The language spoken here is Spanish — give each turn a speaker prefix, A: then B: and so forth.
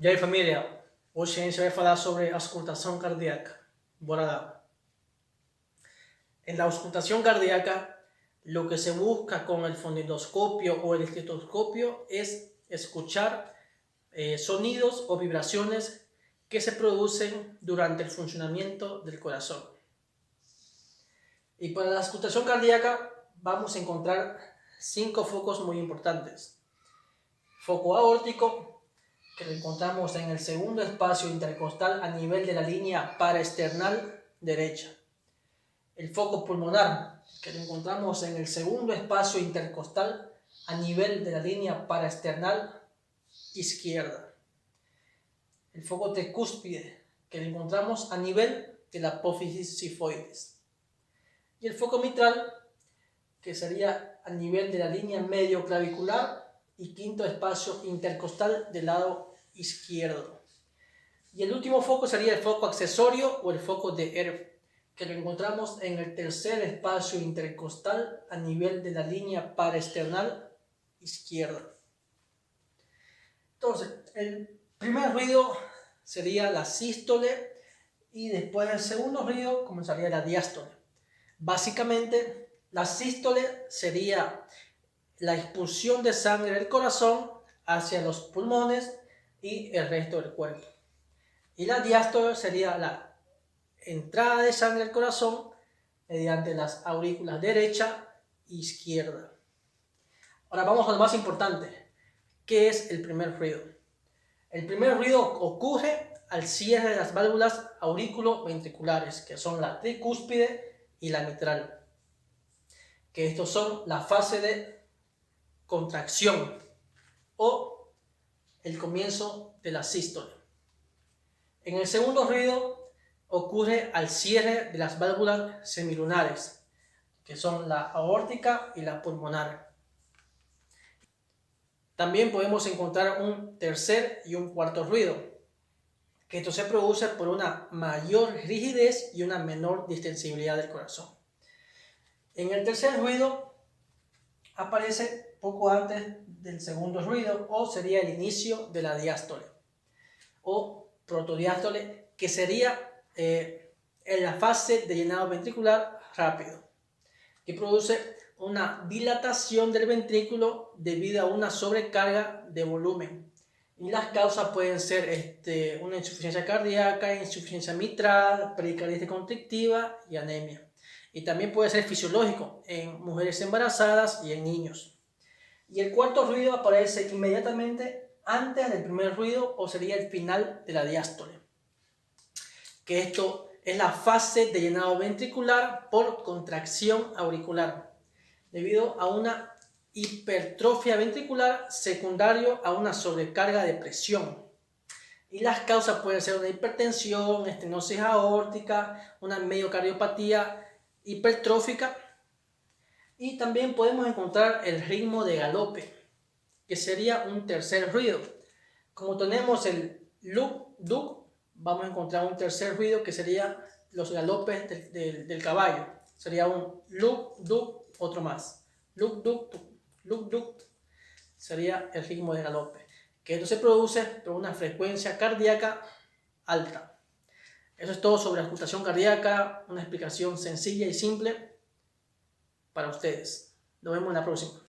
A: E aí família, hoje a gente vai falar sobre auscultação cardíaca. Bora lá. En la auscultación cardíaca, lo que se busca con el fonendoscopio o el estetoscopio es escuchar sonidos o vibraciones que se producen durante el funcionamiento del corazón. Y para la auscultación cardíaca vamos a encontrar 5 focos muy importantes. Foco aórtico, que lo encontramos en el segundo espacio intercostal a nivel de la línea paraesternal derecha. El foco pulmonar, que lo encontramos en el segundo espacio intercostal a nivel de la línea paraesternal izquierda. El foco tricúspide, que lo encontramos a nivel de la apófisis sifoides. Y el foco mitral, que sería a nivel de la línea medio clavicular y quinto espacio intercostal del lado izquierdo. Y el último foco sería el foco accesorio o el foco de Erb, que lo encontramos en el tercer espacio intercostal a nivel de la línea paraesternal izquierda. Entonces, el primer ruido sería la sístole y después el segundo ruido comenzaría la diástole. Básicamente, la sístole sería la expulsión de sangre del corazón hacia los pulmones y el resto del cuerpo. Y la diástole sería la entrada de sangre al corazón mediante las aurículas derecha e izquierda. Ahora vamos a lo más importante. ¿Qué es el primer ruido? El primer ruido ocurre al cierre de las válvulas aurículo-ventriculares, que son la tricúspide y la mitral. Que estos son la fase de contracción o el comienzo de la sístole. En el segundo ruido ocurre al cierre de las válvulas semilunares, que son la aórtica y la pulmonar. También podemos encontrar un tercer y un cuarto ruido, que esto se produce por una mayor rigidez y una menor distensibilidad del corazón. En el tercer ruido aparece poco antes del segundo ruido, o sería el inicio de la diástole o protodiástole, que sería en la fase de llenado ventricular rápido, que produce una dilatación del ventrículo debido a una sobrecarga de volumen. Y las causas pueden ser una insuficiencia cardíaca, insuficiencia mitral, pericarditis constrictiva y anemia. Y también puede ser fisiológico en mujeres embarazadas y en niños. Y el cuarto ruido aparece inmediatamente antes del primer ruido, o sería el final de la diástole. Que esto es la fase de llenado ventricular por contracción auricular, debido a una hipertrofia ventricular secundario a una sobrecarga de presión. Y las causas pueden ser una hipertensión, estenosis aórtica, una mediocardiopatía hipertrófica. Y también podemos encontrar el ritmo de galope, que sería un tercer ruido. Como tenemos el luk-duk, vamos a encontrar un tercer ruido que sería los galopes del caballo. Sería un luk-duk, otro más. Luk-duk, luk-duk, sería el ritmo de galope. Que esto se produce por una frecuencia cardíaca alta. Eso es todo sobre la auscultación cardíaca, una explicación sencilla y simple para ustedes. Nos vemos en la próxima.